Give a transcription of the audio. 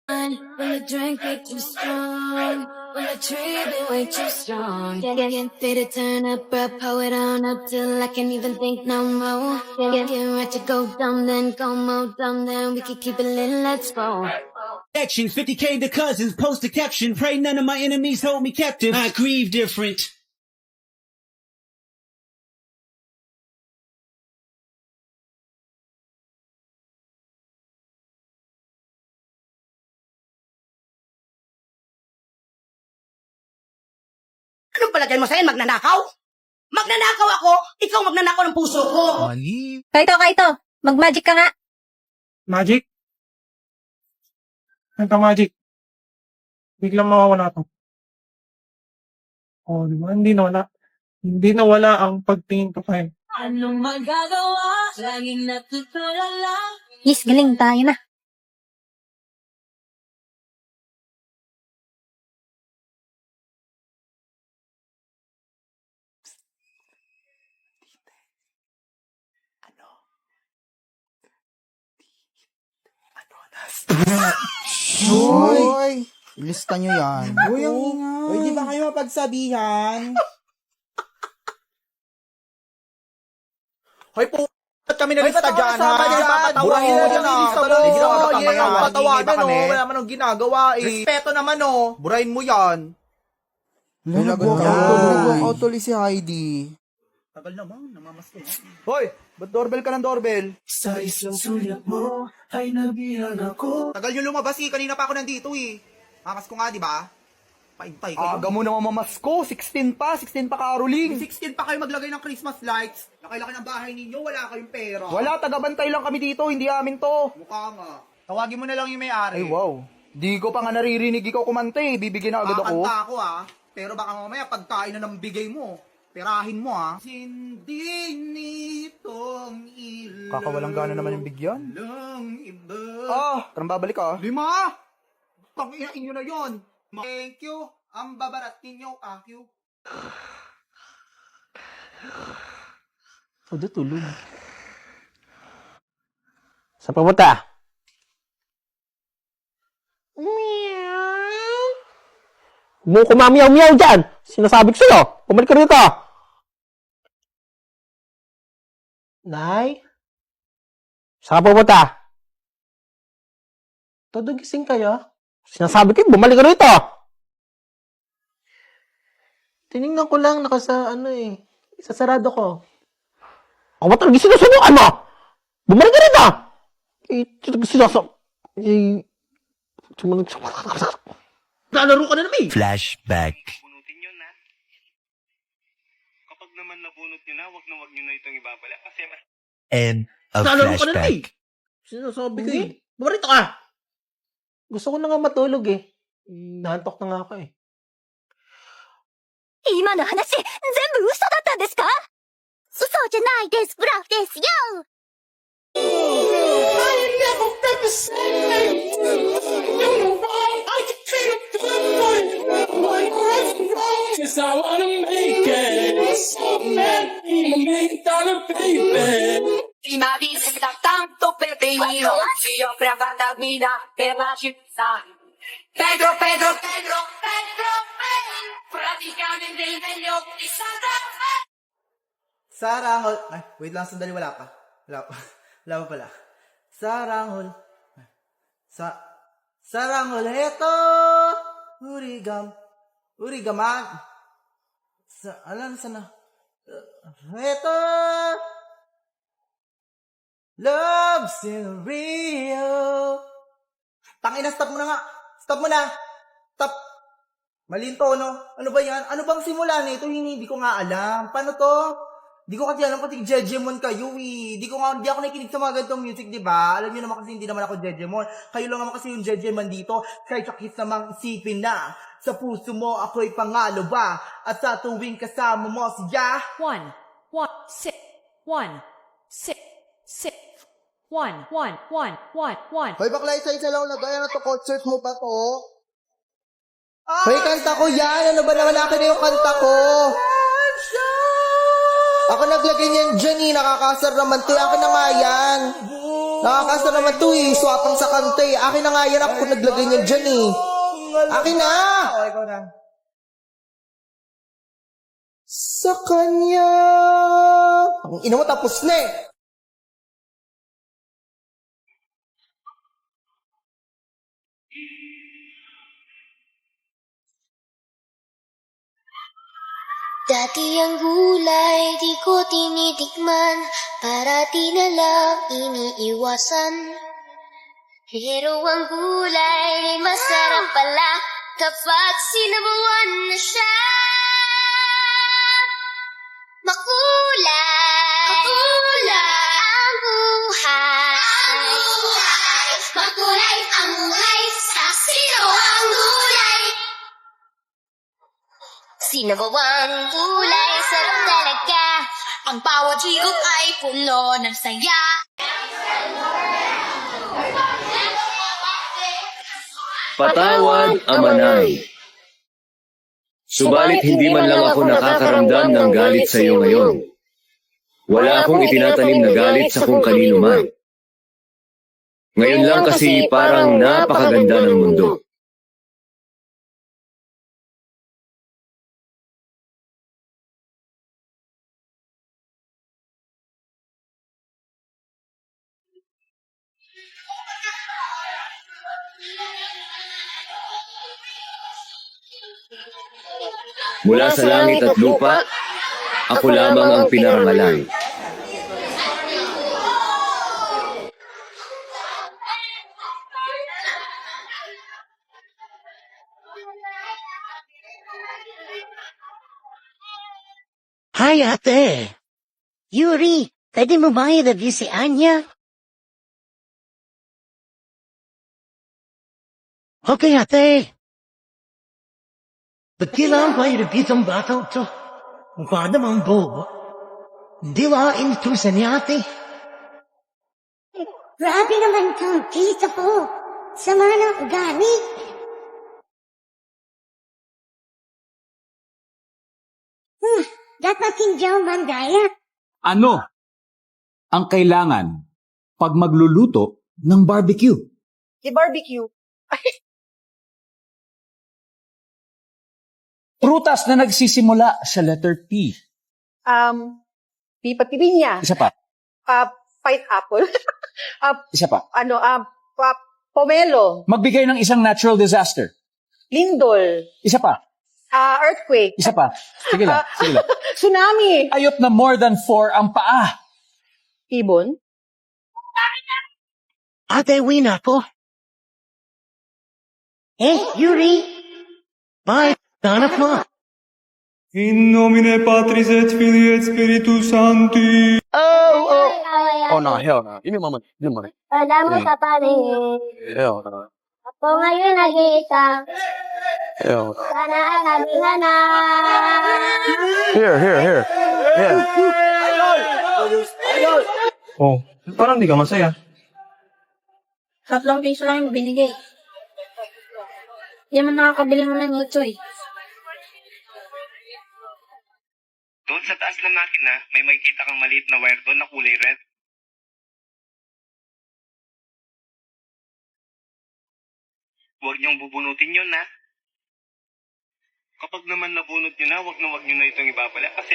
When the drink get too strong, when the tree be way too strong. Get fit to turn up, bro, pull it on up till I can't even think no more. Get ready to go dumb, then go more dumb, then we can keep it lit, let's go. Action, 50K to cousins, post a caption, pray none of my enemies hold me captive. I grieve different. Anong palagay mo sa'yo? Magnanakaw? Magnanakaw ako? Ikaw magnanakaw ng puso ko. Mali. Kaito, mag-magic ka nga. Magic? Ano ka magic? Biglang mawawala to. Oh, di ba? Hindi nawala ang pagtingin ko kayo. Anong magagawa? Laging natutulala. Yes, galing tayo na. Hoy! Ilista nyo yan. Uy, ang ingay. Uy, di ba kayo mapagsabihan? Hoy po, ba't kami nalista dyan, ha? Patawain mo dyan, Patawanan, oh. Wala man ang ginagawa, eh. Respeto naman, oh. Burahin mo yan. Nag-walkout tuloy si Heidi. Tagal naman, namamasko. Hoy, ba't doorbell ka ng doorbell? Sa isang sulyap mo, ay nabihan ako. Tagal nyo lumabas, eh. Kanina pa ako nandito, eh. Mamasko nga, di ba? Paintay kayo. Aga mo na mamamasko. 16 pa Caroling. 16 pa kayo maglagay ng Christmas lights. Laki-laki ng bahay ninyo, wala kayong pera. Wala, tagabantay lang kami dito, hindi amin to. Mukha nga. Tawagin mo na lang yung may-ari. Ay, wow. Di ko pa nga naririnig ikaw kumanta, eh. Bibigyan na agad ako. Kakanta ako, ah. Pero baka mamaya, pagkain na ng bigay mo, perahin mo, ah. Hindi nitong ilaw. Kakawalang gana naman yung bigyan. Ah, parang babalik ka, ah. 5! Panginain nyo na yon. Thank you. Ang babarat ninyo, akyo. Todo tulog. Saan papunta? Meow. Huwag mo kumamiyaw-miyaw dyan. Sinasabi ko sa'yo. Bumalik ka rito. Nay? Saan ka pupunta? Todo gising kayo? Sinasabi ko, bumalik ka rito. Tinignan ko lang, isasarado ko. Ako ba talaga sinusunukan mo? Bumalik ka rito. Lalaro ka na naman. Flashback. Bunutin yun, ha? Kapag naman nabunot nyo na, wag nyo na itong ibabala. Kasi End of Lalaro ka na naman. flashback. Sinasabi ko eh. Bumalik ka. Gusto ko na nga matulog eh. Nahantok na nga ako eh. 今の話、全部嘘だったんですか？嘘じゃないです、ブラフですよ。 Cause I wanna make it. So mad, $1 million baby. Ti mi avvisi da tanto per benino, si offre a Vandamina per la città. Pedro, praticamente il meglio di Santa Fe. Sarahol. Ay, wait lang, sandali, wala pa. Wala pa pala. Sarahol. Sarahol, heto. Urigaman. Sana. Heto. Love's in Rio. Tangina, stop mo na nga. Stop mo na. Stop. Malinto, no? Ano ba yan? Ano bang simula nito? Hindi ko nga alam. Paano to? Di ko kasi alam pati Jejemon kayo, eh. Di ako nakikinig sa mga ganitong music, di ba? Alam niyo naman kasi hindi naman ako Jejemon. Kayo lang naman kasi yung Jejemon dito. Kahit sakit namang isipin na. Sa puso mo, ako'y pangalo ba? At sa tuwing kasama mo siya. 1, 6, 1, 6, 6. 1, 1, 1, 1, 1. Hoy, bakla, isa-isa lang nagaya na to. Concert mo ba to? Hoy, kanta ko yan. Ano ba naman akin na yung kanta ko? Ako naglagay niyan dyan, eh. Nakakasar naman to. Akin na nga yan. Nakakasa naman to eh. Swapang sa kanta eh. Akin na nga yan. Ako naglagay niyan dyan eh. Akin na! Okay, ikaw na. Sa kanya. Ang ina mo tapos na eh. Dati ang gulay di ko tinitikman, parati na lang iniiwasan. Pero ang gulay masarap pala kapag sinabuan na siya. Makulay ang buhay. Makulay ang buhay sa sino ang gulay. Sinabawang gulay, sarap talaga. Ang bawat higop ay puno ng saya. Patawad, Amanay. Subalit hindi man lang ako nakakaramdam ng galit sa iyo ngayon. Wala akong itinatanim na galit sa kung kanino man. Ngayon lang kasi parang napakaganda ng mundo. Mula sa langit at lupa, ako lamang ang pinarangalan. Hi, ate. Yuri, pwede mo bang i-review si Anya? Okay, ate. Ba't kailangan ba i-repeat ang batang ito? Mukha namang bobo. Hindi ba inutusan ni ate? Grabe naman kang tita ko. Sama ng ugali. Dapat hindi ako mandaya. Ano ang kailangan pag magluluto ng barbecue? Si barbecue. Prutas na nagsisimula sa letter P. Pipinya. Isa pa. Pineapple. Isa pa. Pomelo. Magbigay ng isang natural disaster. Lindol. Isa pa. Earthquake. Isa pa. Sige lang. Sige lang. Tsunami. Ayot na more than 4 ang paa. Ibon. Ate, uwi na ako. Yuri. Bye. Hanap mo. In nomine Patris et Filii et Spiritus Sancti. Oh no, hell no. Give me my money. Give me money. Alam mo sa paligid. Hell no. Ako ngayon nag-iisa. Hell no. Sana ay nabihan na. Here. Yeah. Oh, parang di ka masaya. 3 piso lang yung binigay. Hindi man nakakabili mo ng ito eh. Doon sa taas ng makina, may makikita kang maliit na wire doon na kulay red. Huwag niyong bubunutin yun, ha? Kapag naman nabunot niyo na, huwag na itong ibabala kasi